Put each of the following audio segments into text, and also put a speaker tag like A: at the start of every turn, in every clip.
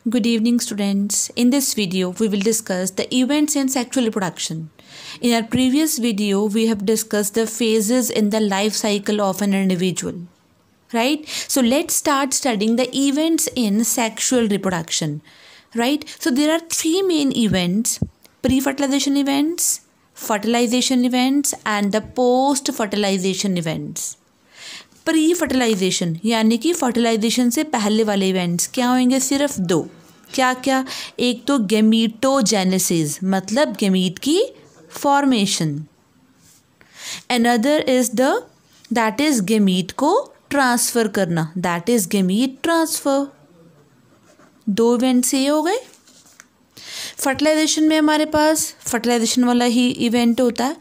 A: Good evening, students. In this video, we will discuss the events in sexual reproduction. In our previous video, we have discussed the phases in the life cycle of an individual. Right? So let's start studying the events in sexual reproduction. Right? So there are three main events: pre-fertilization events, fertilization events, and the post-fertilization events. Pre fertilisation यानी कि fertilisation से पहले वाले events क्या होंगे? सिर्फ दो. क्या क्या? एक तो गेमीटोजेनेसिस मतलब गेमीट की formation. Another is that is gamete को ट्रांसफ़र करना, दैट इज गेमीट ट्रांसफ़र. दो इवेंट्स ये हो गए. फर्टिलाइजेशन में हमारे पास फर्टिलाइजेशन वाला ही इवेंट होता है.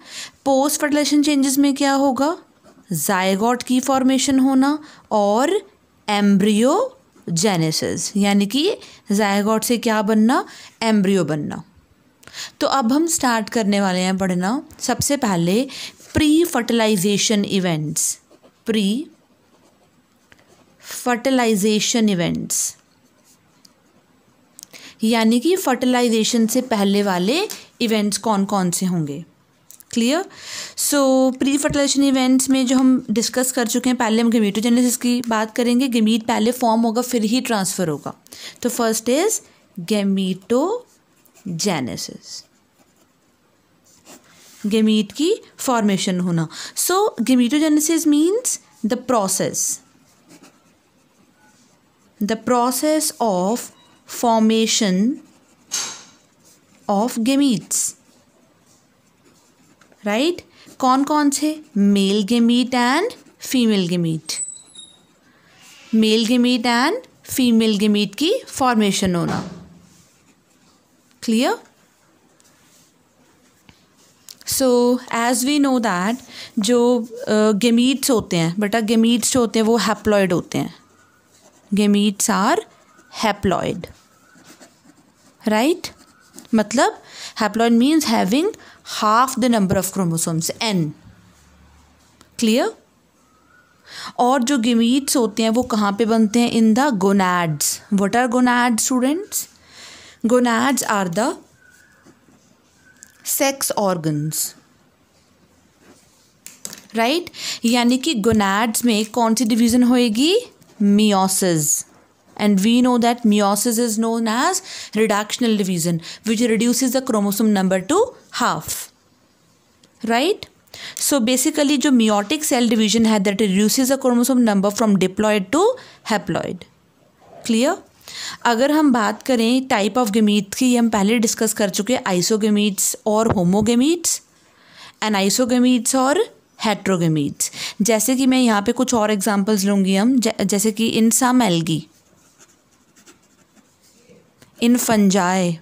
A: पोस्ट फर्टिलाइजेशन चेंजेस में क्या होगा? जायगोट की फॉर्मेशन होना और एम्ब्रियोजेनेसिस यानी कि जायगोट से क्या बनना? एम्ब्रियो बनना. तो अब हम स्टार्ट करने वाले हैं पढ़ना सबसे पहले pre fertilisation events. Pre fertilisation events यानी कि फर्टिलाइजेशन से पहले वाले इवेंट्स कौन कौन से होंगे? Clear. So pre fertilisation events में जो हम डिस्कस कर चुके हैं, पहले हम गेमीटोजेनेसिस की बात करेंगे. गेमीट पहले फॉर्म होगा फिर ही ट्रांसफ़र होगा. तो फर्स्ट इज गेमीटोजेनेसिस, गेमीट की फॉर्मेशन होना. So gametogenesis means the process of formation of gametes. Right. कौन कौन से? Male gamete and female gamete. Male gamete and female gamete की फॉर्मेशन होना. Clear. So as we know that जो gametes होते हैं बेटा, गेमीट्स जो होते हैं वो हैप्लॉइड होते हैं. Gametes are haploid. राइट. मतलब haploid means having half the number of chromosomes, n. Clear? और जो गेमीट्स होते हैं वो कहाँ पे बनते हैं? In the gonads. What are gonads, students? Gonads are the sex organs. Right? यानी कि गोनाड्स में कौन सी डिवीज़न होएगी? Meiosis. And we know that meiosis is known as reductional division, which reduces the chromosome number to half. Right? So basically जो meiotic cell division है that reduces the chromosome number from diploid to haploid. Clear? अगर हम बात करें type of gametes की, हम पहले discuss कर चुके हैं आइसोगेमीट्स और होमोगेमीट्स, एनाइसोगेमीट्स और हेट्रोगेमीट्स. जैसे कि मैं यहाँ पे कुछ और एग्जांपल्स लूँगी हम, जैसे कि in some algae, in fungi,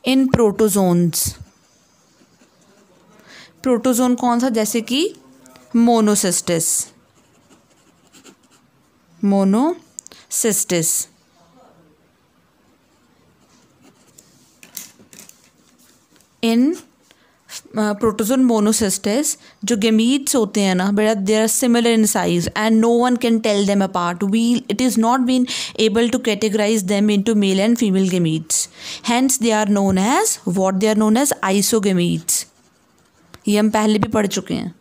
A: in protozoans. Protozoan कौन सा? जैसे कि मोनोसिस्टिस. इन प्रोटोजोन मोनोसिस्टिस जो गेमीट्स होते हैं ना बेटा, they are similar in size and no one can tell them apart. It is not been able to categorise them into male and female gametes. Hence they are known as isogametes. ये हम पहले भी पढ़ चुके हैं,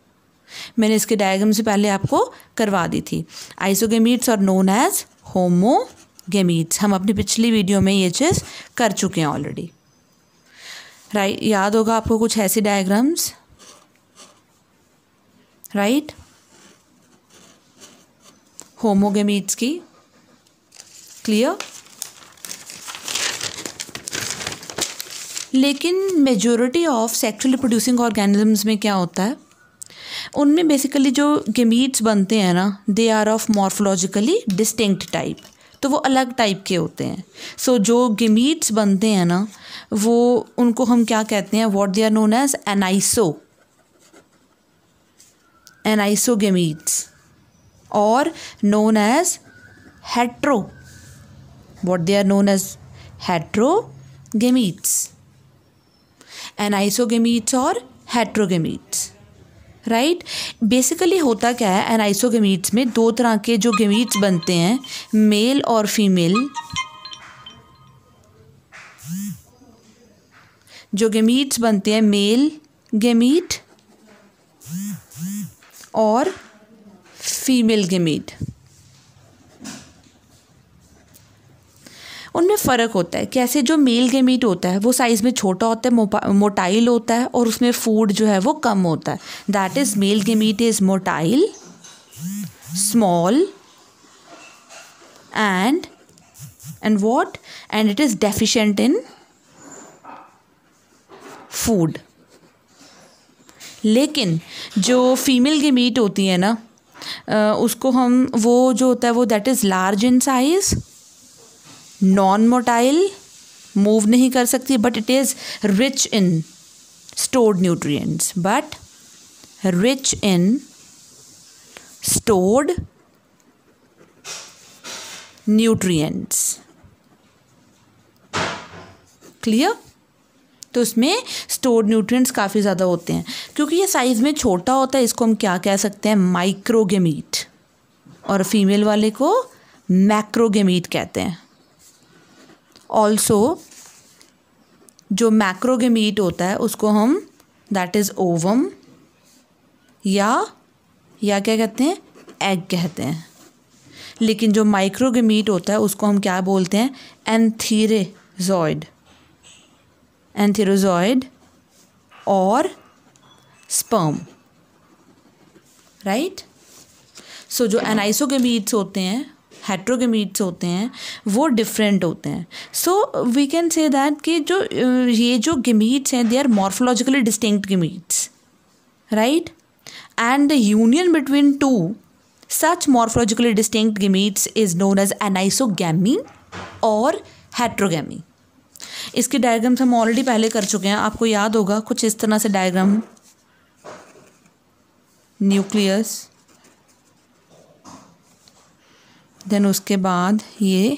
A: मैंने इसके diagram से पहले आपको करवा दी थी. आइसोगेमीट्स आर नोन एज होमोगेमीट्स. हम अपनी पिछली वीडियो में ये चीज़ कर चुके हैं ऑलरेडी. राइट. याद होगा आपको कुछ ऐसी डायग्राम्स. राइट. होमोगेमीट्स की. क्लियर. लेकिन majority of sexually producing organisms में क्या होता है? उनमें बेसिकली जो गेमीट्स बनते हैं ना, they are of morphologically distinct type. तो वो अलग टाइप के होते हैं. सो जो गेमीट्स बनते हैं ना वो उनको हम क्या कहते हैं? What they are known as anisogametes और known as hetero. What they are known as heterogametes. Anisogametes और हेट्रोगेमीट्स. राइट. बेसिकली होता क्या है, एनाइसोगेमीट्स में दो तरह के जो गेमीट्स बनते हैं, मेल और फीमेल, जो गेमीट्स बनते हैं मेल गेमीट और फीमेल गेमीट, उनमें फ़र्क होता है। कैसे? जो मेल गेमीट होता है वो साइज़ में छोटा होता है, मोटाइल होता है और उसमें फूड जो है वो कम होता है। That is male gamete is motile, small and what? And it is deficient in food. लेकिन जो फीमेल गेमीट होती है ना, उसको हम वो जो होता है वो that is large in size, non motile, move नहीं कर सकती, but it is rich in stored nutrients, but rich in stored nutrients. Clear? तो उसमें स्टोर्ड न्यूट्रिएंट्स काफ़ी ज़्यादा होते हैं। क्योंकि ये साइज़ में छोटा होता है, इसको हम क्या कह सकते हैं? माइक्रोगेमीट, और फीमेल वाले को मैक्रोगेमीट कहते हैं। ऑल्सो जो मैक्रोगेमीट होता है उसको हम दैट इज़ ओवम या क्या कहते हैं? एग कहते हैं। लेकिन जो माइक्रोगेमीट होता है उसको हम क्या बोलते हैं? एंथेरोजॉइड और स्पर्म, राइट? सो जो एनाइसोगेमीट्स होते हैं, हेट्रोगेमीट्स होते हैं, वो डिफरेंट होते हैं। So we can say that कि जो ये जो गेमीट्स हैं they are morphologically distinct gametes, right? And the union between two such morphologically distinct gametes is known as anisogamy और heterogamy। इसकी डायग्राम्स हम ऑलरेडी पहले कर चुके हैं, आपको याद होगा कुछ इस तरह से डायग्राम, न्यूक्लियस, देन उसके बाद ये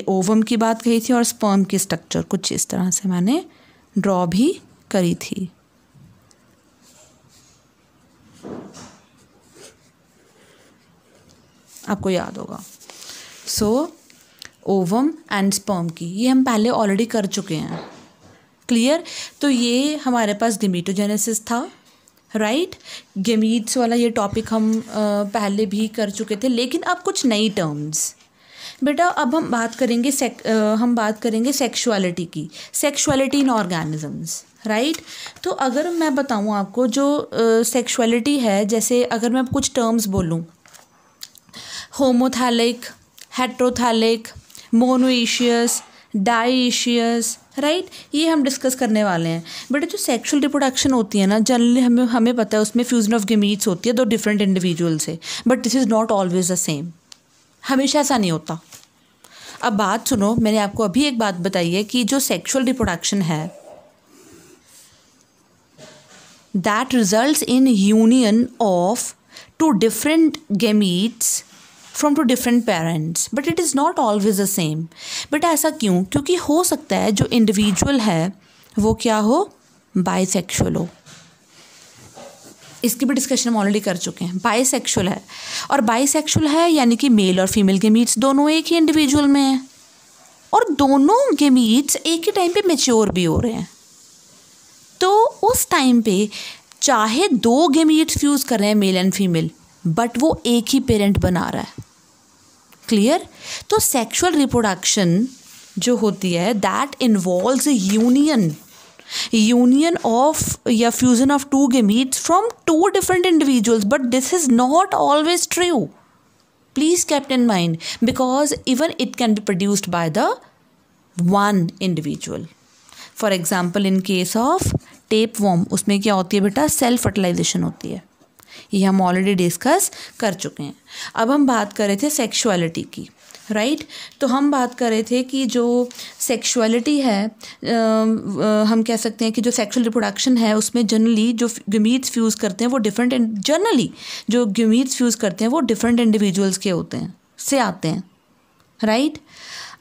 A: ओवम की बात कही थी और स्पर्म की स्ट्रक्चर कुछ इस तरह से मैंने ड्रॉ भी करी थी। आपको याद होगा। सो ओवम एंड स्पर्म की ये हम पहले ऑलरेडी कर चुके हैं। क्लियर? तो ये हमारे पास गेमीटोजेनेसिस था, राइट? गेमीट्स वाला ये टॉपिक हम पहले भी कर चुके थे, लेकिन अब कुछ नई टर्म्स। बेटा अब हम बात करेंगे सेक्सुअलिटी की, सेक्सुअलिटी इन ऑर्गेनिजम्स, राइट? तो अगर मैं बताऊँ आपको जो सेक्सुअलिटी है, जैसे अगर मैं कुछ टर्म्स बोलूँ, homothallic, heterothallic, monoecious, dioecious, right? ये हम डिस्कस करने वाले हैं। बेटा जो सेक्सुअल रिप्रोडक्शन होती है ना, जनरली हमें पता है उसमें फ्यूजन ऑफ गेमीट्स होती है दो डिफरेंट इंडिविजुअल से, but this is not always the same. हमेशा ऐसा नहीं होता। अब बात सुनो, मैंने आपको अभी एक बात बताई है कि जो सेक्सुअल रिप्रोडक्शन है that results in union of two different gametes from two different parents, but it is not always the same. But ऐसा क्यों? क्योंकि हो सकता है जो इंडिविजुअल है वो क्या हो? बाइसेक्सुअल हो। इसकी भी डिस्कशन हम ऑलरेडी कर चुके हैं। बाइसेक्सुअल है, और बाइसेक्सुअल है यानी कि मेल और फीमेल गेमीट्स दोनों एक ही इंडिविजुअल में हैं, और दोनों गेमीट्स एक ही टाइम पे मैच्योर भी हो रहे हैं। तो उस टाइम पे चाहे दो गेमीट्स फ्यूज़ कर रहे हैं मेल एंड फीमेल, बट वो एक ही पेरेंट बना रहा है। क्लियर? तो सेक्सुअल रिप्रोडक्शन जो होती है दैट इन्वॉल्व्स यूनियन ऑफ या fusion of two gametes from two different individuals, but this is not always true. Please keep in mind, because even it can be produced by the one individual. For example in case of tapeworm, उसमें क्या होती है बेटा? Self fertilisation होती है। ये हम already discuss कर चुके हैं। अब हम बात कर रहे थे सेक्सुअलिटी की, राइट? तो हम बात कर रहे थे कि जो सेक्सुअलिटी है हम कह सकते हैं कि जो सेक्सुअल रिप्रोडक्शन है उसमें जनरली जो गेमीट्स फ्यूज़ करते हैं वो डिफरेंट इंडिविजुअल्स के होते हैं से आते हैं, राइट?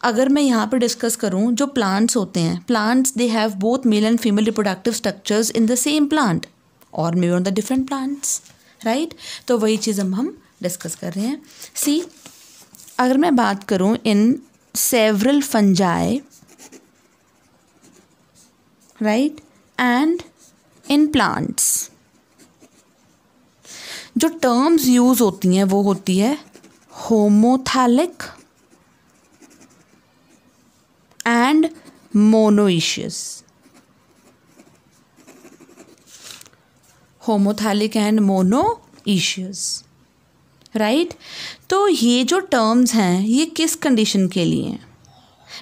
A: अगर मैं यहाँ पर डिस्कस करूँ, जो प्लांट्स होते हैं, plants they have both male and female reproductive structures in the same plant और may on the different plants, right? तो वही चीज़ हम डिस्कस कर रहे हैं। सी, अगर मैं बात करूं in several fungi right, and in plants जो टर्म्स यूज होती हैं वो होती है homothallic and monoecious. Homothallic and monoecious, right. तो ये जो टर्म्स हैं ये किस कंडीशन के लिए हैं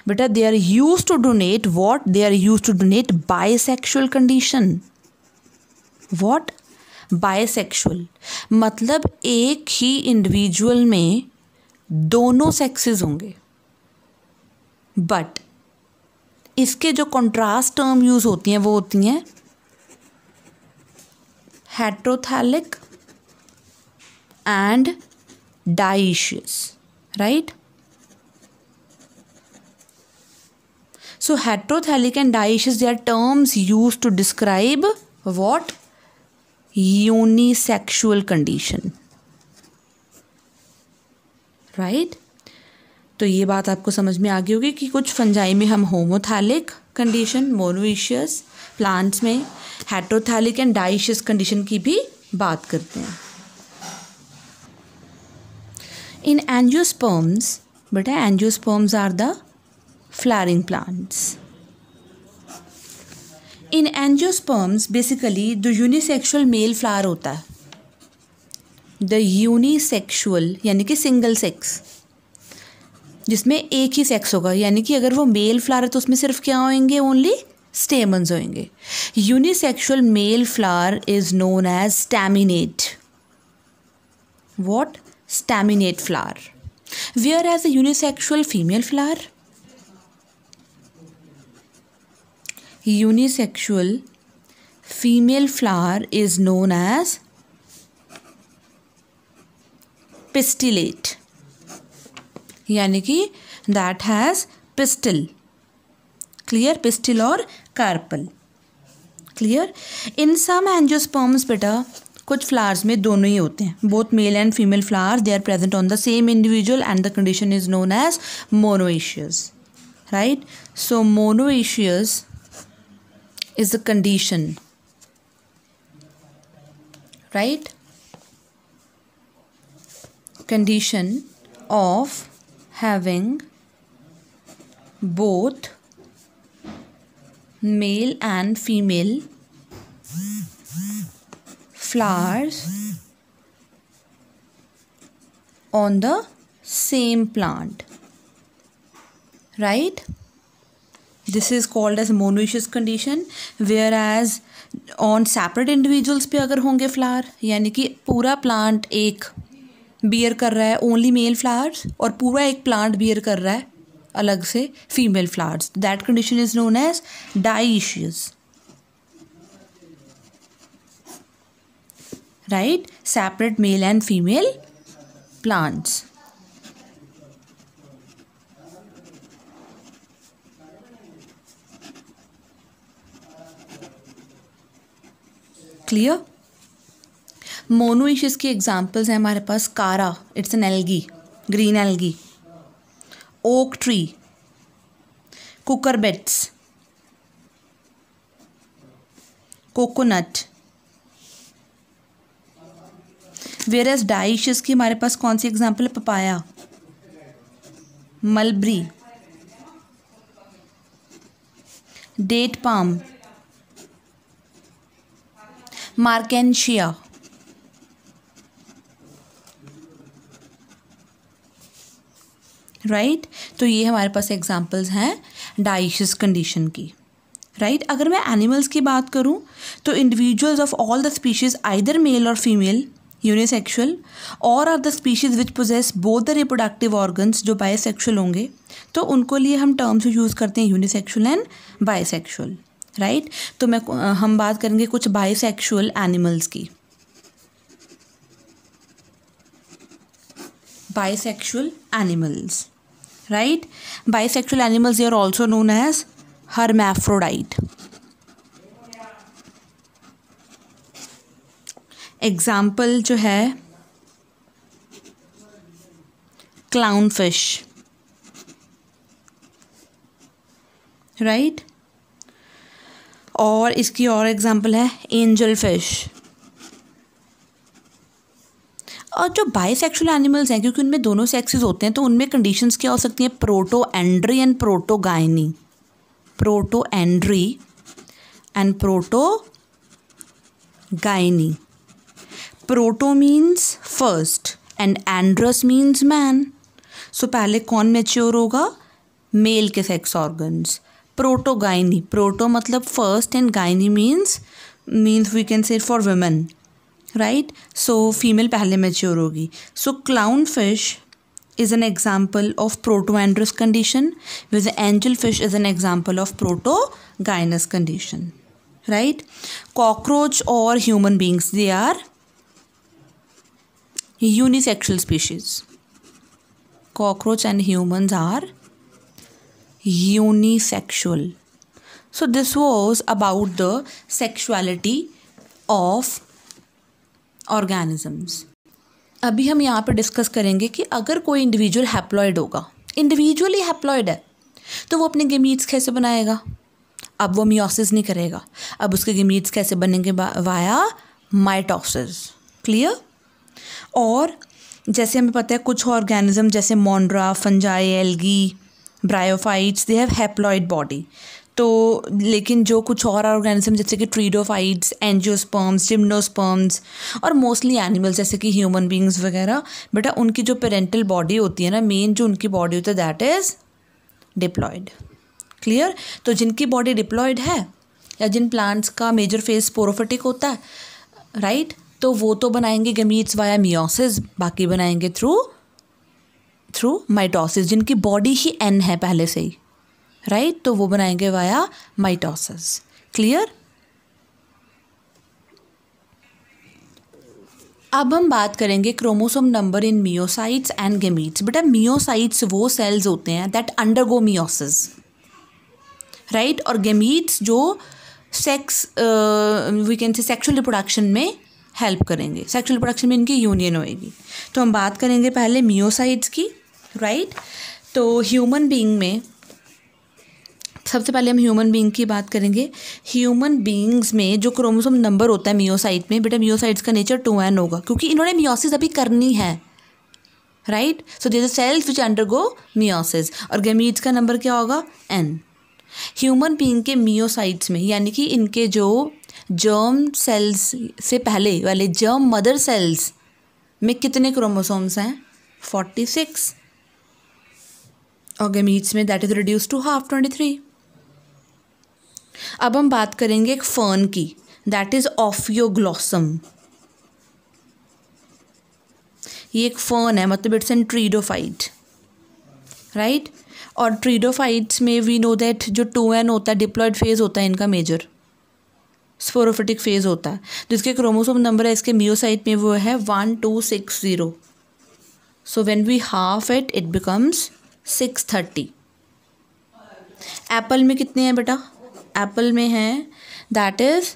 A: बेटा? They are use to denote what? They are use to denote bisexual condition. What? Bisexual मतलब एक ही इंडिविजुअल में दोनों सेक्सेस होंगे, बट इसके जो कंट्रास्ट टर्म यूज होती हैं वो होती हैं heterothallic and dioecious, right. So heterothalic and dioecious, they are terms used to describe what? Unisexual condition, right. तो ये बात आपको समझ में आ गई होगी कि कुछ फंजाई में हम होमोथैलिक कंडीशन, मोनोइशियस, प्लांट्स में हेटेरोथैलिक एंड डाइशियस कंडीशन की भी बात करते हैं. इन एंजियोस्पर्म्स, बेटा angiosperms are the flowering plants. In angiosperms basically जो unisexual male flower होता है, the unisexual यानी कि सिंगल सेक्स, जिसमें एक ही सेक्स होगा, यानी कि अगर वो मेल फ्लावर है तो उसमें सिर्फ क्या होंगे? ओनली स्टेमन्स होंगे. Unisexual male flower is known as staminate. What? Staminate flower. Whereas a unisexual female flower, unisexual female flower is known as pistillate, यानी कि that has pistil. Clear? Pistil और carpel. Clear? In some angiosperms बेटा कुछ flowers में दोनों ही होते हैं. Both male and female flowers, they are present on the same individual and the condition is known as monoecious, right. So monoecious is the condition, right, condition of having both male and female flowers on the same plant, right. This is called as monoecious condition. Whereas on separate individuals पे अगर होंगे flower, यानी कि पूरा plant एक beer कर रहा है ओनली मेल फ्लावर्स और पूरा एक प्लांट बियर कर रहा है अलग से female flowers, that condition is known as dioecious, right. Separate male and female plants. Clear? Monoecious की एग्जाम्पल्स हैं हमारे पास Chara, it's an algae, green algae. Oak tree, cucurbits, coconut. Whereas dioecious की हमारे पास कौन सी एग्जाम्पल है? Papaya, mulberry, date palm, marchantia. Right. तो ये हमारे पास एग्जांपल्स हैं डाइशियस कंडीशन की, राइट. अगर मैं एनिमल्स की बात करूं तो individuals of all the species either male or female unisexual or are the species which possess both the reproductive organs, जो बाइसेक्सुअल होंगे तो उनको लिए हम टर्म्स यूज़ करते हैं यूनिसेक्सुअल एंड बाइसेक्सुअल, राइट. तो हम बात करेंगे कुछ बाइसेक्सुअल एनिमल्स की. Bisexual animals, right. Bisexual animals they are also known as hermaphrodite. Example जो है क्लाउन फिश, राइट. और इसकी और एग्जांपल है एंजल फिश। और जो बाइसेक्सुअल एनिमल्स हैं, क्योंकि उनमें दोनों सेक्सेस होते हैं, तो उनमें कंडीशंस क्या हो सकती हैं, protandry and protogyny. Protandry and protogyny. Proto means first and andros means man. So पहले कौन मैच्योर होगा, मेल के सेक्स ऑर्गन्स। प्रोटोगाइनी, प्रोटो मतलब first and gyny means we can say for women, right. So female पहले mature होगी। So clown fish is an example of protoandrous condition, whereas the angelfish is an example of protogynous condition, right. Cockroach or human beings, they are unisexual species. Cockroach and humans are unisexual. So this was about the sexuality of organisms. अभी हम यहाँ पर discuss करेंगे कि अगर कोई individual haploid होगा, individually haploid है, तो वो अपने गेमीट्स कैसे बनाएगा। अब वो मियोसिस नहीं करेगा, अब उसके गेमीट्स कैसे बनेंगे, वाया माइटोसिस। क्लियर। और जैसे हमें पता है कुछ ऑर्गेनिज्म जैसे Monera, fungi, algae, bryophytes, they have haploid body. तो लेकिन जो कुछ और ऑर्गेनिज्म जैसे कि ट्रीडोफाइट्स, एंजियोस्पर्म्स, जिम्नोस्पर्म्स और मोस्टली एनिमल्स जैसे कि ह्यूमन बींग्स वगैरह, बेटा उनकी जो पेरेंटल बॉडी होती है ना, मेन जो उनकी बॉडी होती है दैट इज़ डिप्लॉयड। क्लियर। तो जिनकी बॉडी डिप्लॉयड है या जिन प्लांट्स का मेजर फेज स्पोरोफिटिक होता है, राइट, तो वो तो बनाएंगे गमीट्स वाया मियोसिस, बाकी बनाएंगे थ्रू माइटोसिस। जिनकी बॉडी ही एन है पहले से ही, राइट, तो वो बनाएंगे वाया माइटोसिस। क्लियर। अब हम बात करेंगे chromosome number in meiocytes and gametes. बेटा मियोसाइट्स वो सेल्स होते हैं दैट अंडरगो मियोसिस, राइट, और गेमीट्स जो sex we can say sexual reproduction में हेल्प करेंगे, सेक्सुअल रिप्रोडक्शन में इनकी यूनियन होएगी। तो हम बात करेंगे पहले मियोसाइट्स की, राइट। तो ह्यूमन बीइंग में सबसे पहले हम ह्यूमन बीइंग की बात करेंगे। ह्यूमन बीइंग्स में जो क्रोमोसोम नंबर होता है मियोसाइट में, बेटा मियोसाइट्स का नेचर 2n होगा, क्योंकि इन्होंने मियोसिस अभी करनी है, right. So there are cells which undergo meiosis, और गैमीट्स का नंबर क्या होगा, n। ह्यूमन बीइंग के मियोसाइट्स में, यानी कि इनके जो जर्म सेल्स से पहले वाले जर्म मदर सेल्स में कितने क्रोमोसोम्स हैं, 46, और गैमीट्स में that is reduce to half, 23। अब हम बात करेंगे एक फर्न की, दैट इज ऑफियोग्लॉसम। ये एक फर्न है, मतलब इट्स एन ट्रीडोफाइट, राइट। और ट्रीडोफाइट्स में वी नो दैट जो 2n होता है, डिप्लॉयड फेज होता है इनका, मेजर स्पोरोफिटिक फेज होता है, जिसके क्रोमोसोम नंबर है इसके मियोसाइट में वो है 1260। सो when we half it, it becomes 630। Apple में कितने हैं बेटा, एप्पल में है दैट इज़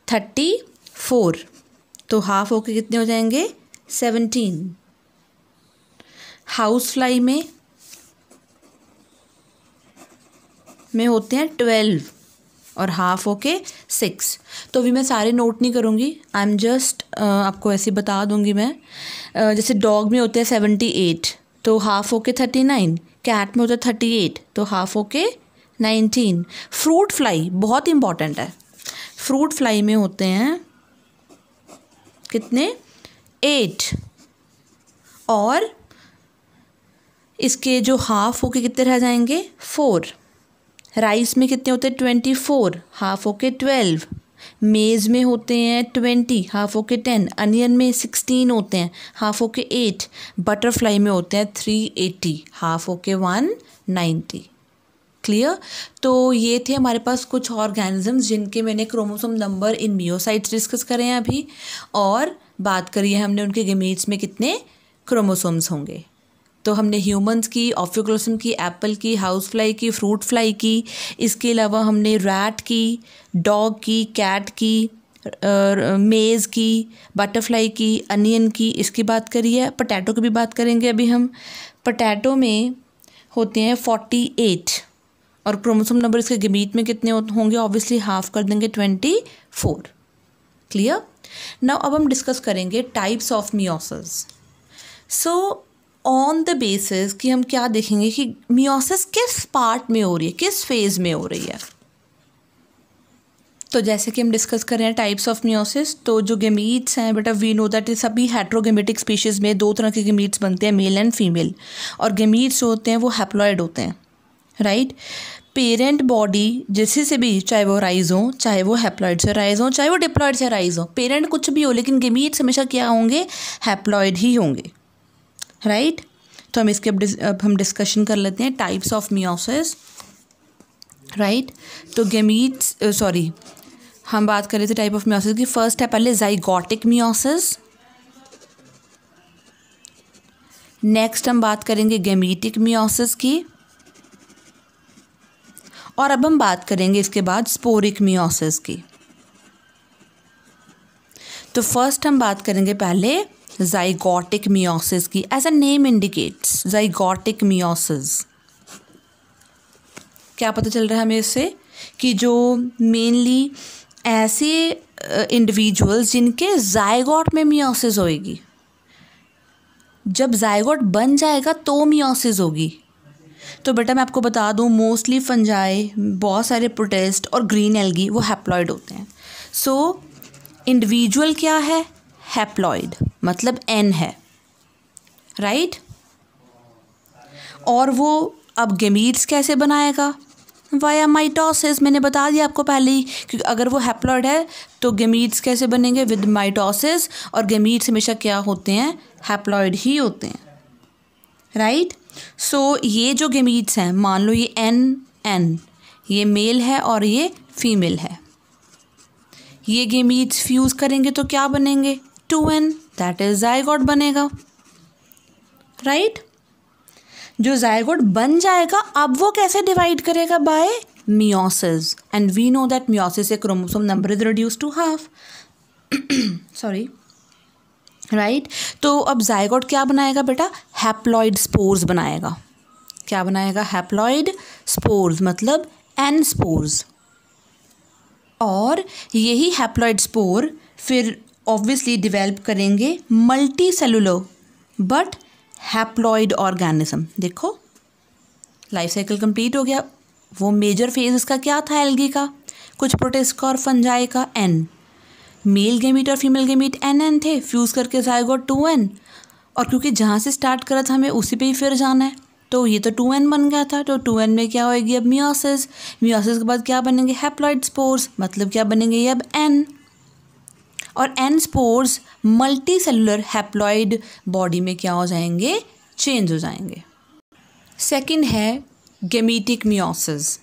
A: 34, तो हाफ होके कितने हो जाएंगे, 17। हाउस फ्लाई में होते हैं 12 और हाफ होके 6। तो अभी मैं सारे नोट नहीं करूँगी, आई एम जस्ट आपको ऐसे बता दूँगी मैं। जैसे डॉग में होते हैं 78, तो हाफ होके 39। कैट में होता है 38, तो हाफ होके 19। फ्रूट फ्लाई बहुत इंपॉर्टेंट है, फ्रूट फ्लाई में होते हैं कितने, 8, और इसके जो हाफ होके कितने रह जाएंगे, 4। राइस में कितने होते हैं, 24, हाफ होके 12। मेज़ में होते हैं 20, हाफ होके 10। अनियन में 16 होते हैं, हाफ होके 8। बटरफ्लाई में होते हैं 380, हाफ होके 190। क्लियर। तो ये थे हमारे पास कुछ ऑर्गेनिजम्स जिनके मैंने chromosome number in myocytes discuss करे हैं अभी, और बात करी है हमने उनके गेमीट्स में कितने क्रोमोसोम्स होंगे। तो हमने ह्यूमंस की, ऑफियोग्लॉसम की, एप्पल की, हाउस फ्लाई की, फ्रूट फ्लाई की, इसके अलावा हमने रैट की, डॉग की, कैट की, मेज़ की, बटरफ्लाई की, अनियन की, इसकी बात करी है। पोटैटो की भी बात करेंगे अभी हम। पोटैटो में होते हैं 48 और क्रोमोसोम नंबर इसके गमीट में कितने होंगे, ऑब्वियसली हाफ कर देंगे 24। क्लियर। नाउ अब हम डिस्कस करेंगे types of meiosis. So on the basis कि हम क्या देखेंगे कि मियोसिस किस पार्ट में हो रही है, किस फेज में हो रही है। तो जैसे कि हम डिस्कस कर रहे हैं टाइप्स ऑफ मियोसिस, तो जो गेमीट्स हैं बेटा, वी नो दैट सभी हेट्रोगेमेटिक स्पीशीज़ में दो तरह के गेमीट्स बनते हैं, मेल एंड फीमेल। और गेमीट्स जो होते हैं वो हैप्लॉइड होते हैं, राइट। पेरेंट बॉडी जिससे से भी, चाहे वो राइज हो, चाहे वो हैप्लॉइड से राइज हो, चाहे वो डिप्लॉइड से राइज हो, पेरेंट कुछ भी हो, लेकिन गेमीट्स हमेशा क्या होंगे, हैप्लॉइड ही होंगे, राइट। तो हम इसके अब हम डिस्कशन कर लेते हैं टाइप्स ऑफ मियोसिस, राइट। तो गेमीट्स हम बात कर रहे थे टाइप ऑफ मियोसिस की। फर्स्ट है पहले ज़ाइगोटिक मियोसिस, नेक्स्ट हम बात करेंगे गेमीटिक मियोसिस की, और अब हम बात करेंगे इसके बाद स्पोरिक मियोसिस की। तो फर्स्ट हम बात करेंगे पहले ज़ाइगोटिक मियोसिस की। As a name indicates, zygotic meiosis, क्या पता चल रहा है हमें इससे कि जो मेनली ऐसे इंडिविजुअल्स जिनके ज़ाइगोट में मियोसिस होएगी, जब ज़ाइगोट बन जाएगा तो मियोसिस होगी। तो बेटा मैं आपको बता दूं, मोस्टली फंजाई, बहुत सारे प्रोटिस्ट और ग्रीन एल्गी वो हैप्लॉइड होते हैं। सो इंडिविजुअल क्या है, हैप्लॉइड, मतलब एन है, राइट। और वो अब गेमीट्स कैसे बनाएगा, वाया माइटोसिस। मैंने बता दिया आपको पहले ही, क्योंकि अगर वो हैप्लॉइड है तो गेमीट्स कैसे बनेंगे, विद माइटोसिस। और गेमीट्स हमेशा क्या होते हैं, हैप्लॉइड ही होते हैं, राइट। सो ये जो गेमीट्स हैं, मान लो ये एन, ये मेल है और ये फीमेल है, ये गेमीट्स फ्यूज़ करेंगे तो क्या बनेंगे, 2n, दैट इज ज़ाइगोट बनेगा, राइट। जो ज़ाइगोट बन जाएगा अब वो कैसे डिवाइड करेगा, by meiosis. And we know that meiosis से chromosome number is reduce to half, sorry, right. तो अब ज़ाइगोट क्या बनाएगा बेटा, हैप्लॉइड स्पोर्स बनाएगा। क्या बनाएगा, हैप्लॉइड स्पोर्स, मतलब एन स्पोर्स। और यही हैप्लॉइड स्पोर फिर ऑब्वियसली डेवलप करेंगे multi cellular but haploid organism. देखो लाइफ साइकिल कंप्लीट हो गया। वो मेजर फेज इसका क्या था, एल्गी का, कुछ प्रोटिस्ट का और फंजाई का, एन। मेल गेमीट और फीमेल गेमीट एन थे, फ्यूज़ करके ज़ाइगोट 2n। और क्योंकि जहाँ से स्टार्ट करा था हमें उसी पे ही फिर जाना है, तो ये तो 2n बन गया था। तो 2n में क्या होएगी अब, मियोसिस। मियोसिस के बाद क्या बनेंगे, हैप्लॉइड स्पोर्स, मतलब क्या बनेंगे ये अब n। और n spores multi cellular haploid body में क्या हो जाएंगे, चेंज हो जाएंगे। सेकंड है गेमीटिक मियोसिस।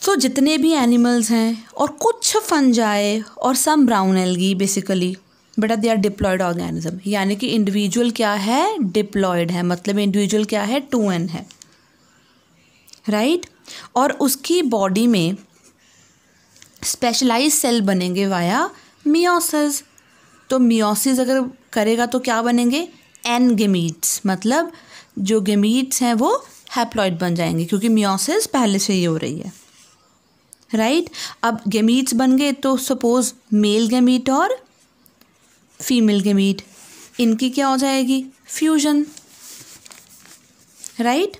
A: तो जितने भी एनिमल्स हैं और कुछ फंजाई और सम ब्राउन एल्गी बेसिकली बेटा दे आर डिप्लॉयड ऑर्गेनिज्म, यानी कि इंडिविजुअल क्या है, डिप्लॉयड है, मतलब इंडिविजुअल क्या है, 2n है, राइट। और उसकी बॉडी में स्पेशलाइज सेल बनेंगे वाया मियोसिस। तो मियोसिस अगर करेगा तो क्या बनेंगे, n गेमीट्स, मतलब जो गेमीट्स हैं वो हैप्लॉइड बन जाएंगे, क्योंकि मियोसिस पहले से ही हो रही है, राइट। अब गेमीट्स बन गए तो सपोज मेल गेमीट और फीमेल गेमीट, इनकी क्या हो जाएगी, फ्यूजन, राइट,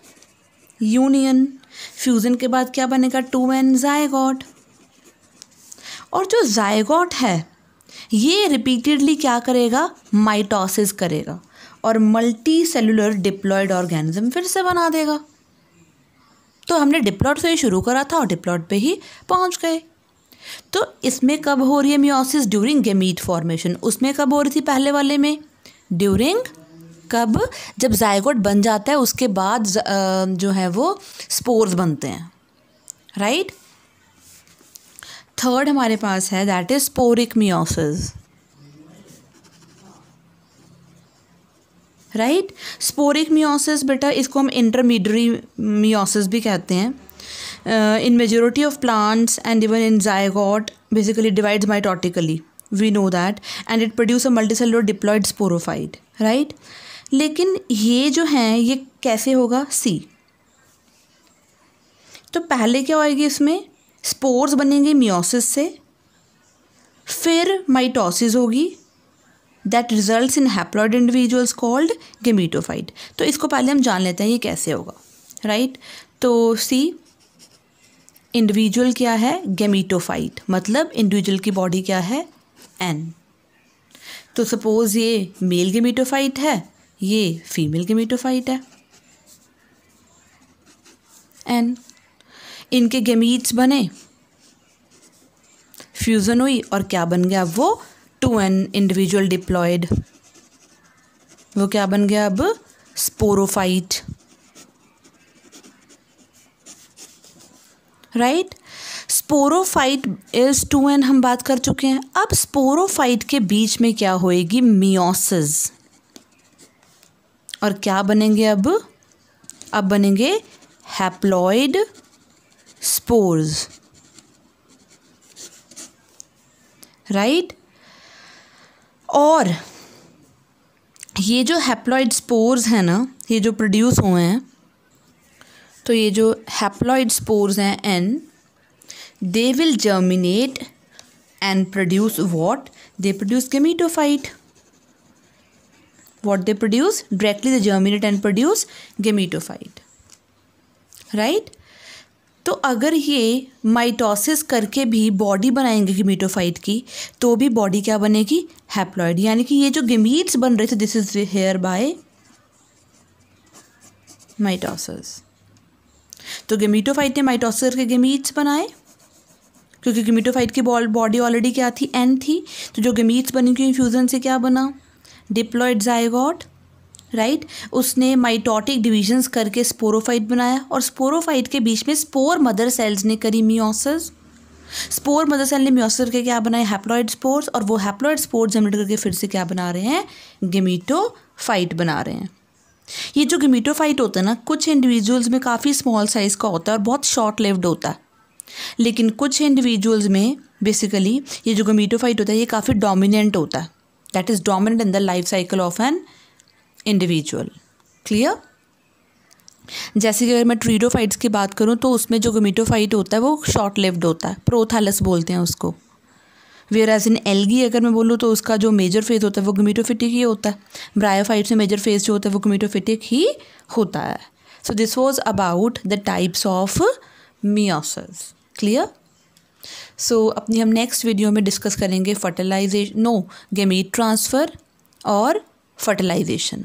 A: यूनियन। फ्यूजन के बाद क्या बनेगा, 2n ज़ाइगोट। और जो ज़ाइगोट है ये रिपीटेडली क्या करेगा, माइटोसिस करेगा और मल्टी सेलुलर डिप्लॉयड ऑर्गेनिज्म फिर से बना देगा। तो हमने डिप्लॉयड से ही शुरू करा था और डिप्लॉयड पे ही पहुंच गए। तो इसमें कब हो रही है मियोसिस, ड्यूरिंग गेमीट फॉर्मेशन। उसमें कब हो रही थी, पहले वाले में, ड्यूरिंग कब, जब ज़ाइगोट बन जाता है उसके बाद जो है वो स्पोर्स बनते हैं, राइट। थर्ड हमारे पास है that is sporic meiosis, right. Sporic meiosis बेटा इसको हम इंटरमीडियरी मियोसिस भी कहते हैं। In majority of plants and even in zygote basically divides mitotically, we know that, and it produce a multicellular diploid sporophyte, right. लेकिन ये जो हैं ये कैसे होगा, सी, तो पहले क्या होएगी, इसमें स्पोर्स बनेंगे मियोसिस से, फिर माइटोसिस होगी, that results in haploid individuals called gametophyte. तो इसको पहले हम जान लेते हैं ये कैसे होगा, राइट। तो सी, इंडिविजुअल क्या है, गेमीटोफाइट, मतलब इंडिविजुअल की बॉडी क्या है, एन। तो सपोज ये मेल गेमीटोफाइट है, ये फीमेल गेमीटोफाइट है, एन। इनके गेमीट्स बने, फ्यूजन हुई और क्या बन गया, वो 2n इंडिविजुअल डिप्लॉयड, वो क्या बन गया अब, sporophyte, right. Sporophyte is 2n हम बात कर चुके हैं। अब स्पोरोफाइट के बीच में क्या होएगी, मियोसिस, और क्या बनेंगे अब बनेंगे हैप्लॉइड स्पोर्स, राइट। और ये जो हैप्लॉइड स्पोर्स हैं ना, ये जो प्रोड्यूस हुए हैं, तो ये जो हैप्लॉइड स्पोर्स हैं n, they will germinate and produce what, they produce gametophyte. What they produce, directly they germinate and produce gametophyte, right. तो अगर ये माइटोसिस करके भी बॉडी बनाएंगे गेमीटोफाइट की, तो भी बॉडी क्या बनेगी, हैप्लॉइड। यानी कि ये जो गेमीट्स बन रहे थे, this is here by mitosis. तो गेमीटोफाइट ने माइटोसिस करके गेमीट्स बनाए, क्योंकि गेमीटोफाइट की बॉडी ऑलरेडी क्या थी, एन थी। तो जो गेमीट्स बनी क्यों, फ्यूजन से क्या बना, डिप्लॉइड जाइगोट, राइट। उसने माइटोटिक डिविजन्स करके स्पोरोफाइट बनाया, और स्पोरोफाइट के बीच में स्पोर मदर सेल्स ने करी मियोसिस। स्पोर मदर सेल ने मियोसिस करके क्या बनाए, हैप्लॉइड स्पोर्स, और वो हैप्लॉइड स्पोर्स जनरेट करके फिर से क्या बना रहे हैं, गेमीटोफाइट बना रहे हैं। ये जो गेमीटोफाइट होता है ना, कुछ इंडिविजुअल्स में काफ़ी स्मॉल साइज़ का होता है और बहुत शॉर्ट लिव्ड होता है, लेकिन कुछ इंडिविजुअल्स में बेसिकली ये जो गेमीटोफाइट होता है ये काफ़ी डोमिनेंट होता है, that is dominant in the life cycle of an individual. Clear. जैसे कि अगर मैं ट्रीडोफाइट्स की बात करूं, तो उसमें जो गेमीटोफाइट होता है वो शॉर्ट लिव्ड होता है, प्रोथैलस बोलते हैं उसको। वेयर एज इन एल्गी अगर मैं बोलूँ तो उसका जो मेजर फेज होता है वो गेमीटोफिटिक ही होता है। ब्रायोफाइट्स में मेजर फेज जो होता है वो गेमीटोफिटिक ही होता है। So this was about the types of meiosis. Clear. So अपनी हम नेक्स्ट वीडियो में डिस्कस करेंगे गेमीट ट्रांसफ़र और fertilization.